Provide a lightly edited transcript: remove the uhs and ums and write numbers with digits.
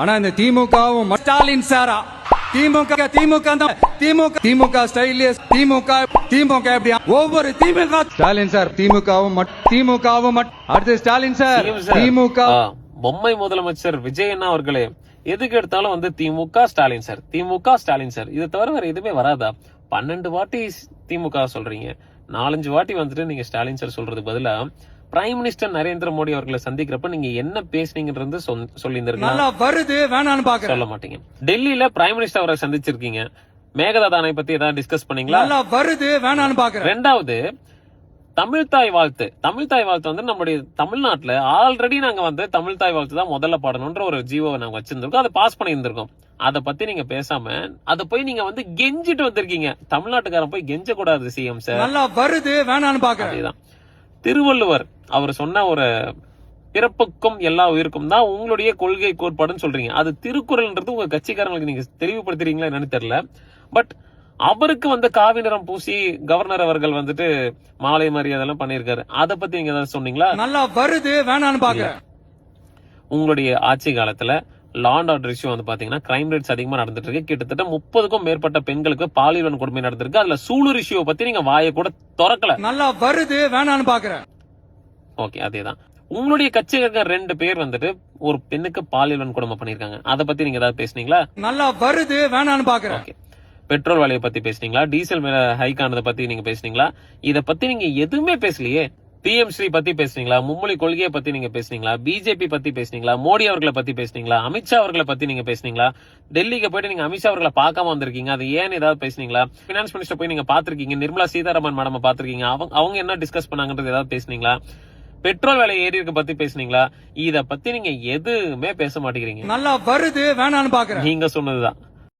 ஆனா இந்த திமுகவும் ஸ்டாலின் சாரா திமுக ஸ்டைலியஸ் திமுக எப்படி ஒவ்வொரு திமுக ஸ்டாலின் சார் திமுகவும் அடுத்து ஸ்டாலின் சார் திமுக பொம்மை முதலமைச்சர் விஜய் அண்ணா அவர்களே எதுக்கு எடுத்தாலும் வந்து திமுக ஸ்டாலின் சார் இதை தவிர வேற எதுவுமே வராதா? 12 வாட்டி திமுக சொல்றீங்க, 4-5 வாட்டி வந்துட்டு நீங்க ஸ்டாலின் சார் சொல்றது பதிலா பிரைம் மினிஸ்டர் நரேந்திர மோடி அவர்களை சந்திக்கிறப்ப நீங்க என்ன பேசுனீங்கன்றது சொல்ல மாட்டீங்க. டெல்லியில பிரைம் மினிஸ்டர் அவரை சந்திச்சிருக்கீங்க, மேகதாதானை பத்தி ஏதாவது டிஸ்கஸ் பண்ணீங்களா? ரெண்டாவது தமிழ் தாய் வாழ்த்து வந்து நம்முடைய தமிழ்நாட்டுல ஆல்ரெடி நாங்க வந்து தமிழ் தாய் வாழ்த்து தான் முதல்ல பாடணும்ன்ற ஒரு ஜீவோவை நாங்க வச்சிருந்திருக்கோம், அதை பாஸ் பண்ணி இருந்திருக்கோம். அதை பத்தி நீங்க பேசாம அதை போய் நீங்க வந்து கெஞ்சிட்டு வந்திருக்கீங்க. தமிழ்நாட்டுக்காரன் போய் கெஞ்ச கூடாது சிஎம் சார். அதேதான் திருவள்ளுவர் அவர் சொன்ன ஒரு பிறப்புக்கும் எல்லா உயிருக்கும் தான் உங்களுடைய கொள்கை கோட்பாடுன்னு சொல்றீங்க. அது திருக்குறள்ன்றது உங்க கட்சிக்காரங்களுக்கு நீங்க தெளிவுபடுத்துறீங்களா என்னன்னு தெரியல. பட் அவருக்கு வந்து காவி நிறம் பூசி கவர்னர் அவர்கள் வந்துட்டு மாலை மரியாதை எல்லாம் பண்ணிருக்காரு. அதை பத்தி நீங்க ஏதாவது சொன்னீங்களா? உங்களுடைய ஆட்சி காலத்துல லா அண்ட் ஆர்டர் இஷ்யூ வந்து பாத்தீங்கன்னா கிரைம் ரேட்ஸ் அதிகமா நடந்துட்டு இருக்கு. கிட்டத்தட்ட 30க்கும் மேற்பட்ட பெண்களுக்கு பாலியல் வன்கொடுமை நடந்திருக்கு. அதுல சூலூர் இஷ்யூ பத்தி நீங்க வாயை கூட திறக்கல. ஓகே, அதேதான். உங்களுடைய கட்சிக்காரங்க 2 பேர் வந்துட்டு ஒரு பெண்ணுக்கு பாலியல் வன்கொடுமை பண்ணிருக்காங்க. அதை பத்தி நீங்க ஏதாவது பேசுனீங்களா? ஓகே, பெட்ரோல் விலையை பத்தி பேசுனீங்களா? டீசல் விலை ஹைக் ஆனதை பத்தி நீங்க பேசுனீங்களா? இத பத்தி நீங்க எதுவுமே பேசலையே. பிஎம் ஸ்ரீ பத்தி பேசுனீங்களா? மும்மொழி கொள்கையை பத்தி நீங்க பேசுனீங்களா? பிஜேபி பத்தி பேசுனீங்களா? மோடி அவர்களை பத்தி பேசுனீங்களா? அமித்ஷா அவர்களை பத்தி நீங்க பேசுனீங்களா? டெல்லிக்கு போயிட்டு நீங்க அமித்ஷா அவர்களை பார்க்காம வந்திருக்கீங்க, அது ஏன்னு ஏதாவது பேசுனீங்களா? பினான்ஸ் மினிஸ்டர் போய் நீங்க பாத்திருக்கீங்க, நிர்மலா சீதாராமன் மேடம் பாத்திருக்கீங்க, அவங்க என்ன டிஸ்கஸ் பண்ணாங்கன்றது ஏதாவது பேசுனீங்களா? பெட்ரோல் விலை ஏறி இருக்க பத்தி பேசுனீங்களா? இத பத்தி நீங்க எதுவுமே பேச மாட்டேங்கிறீங்க. நீங்க சொன்னதுதான்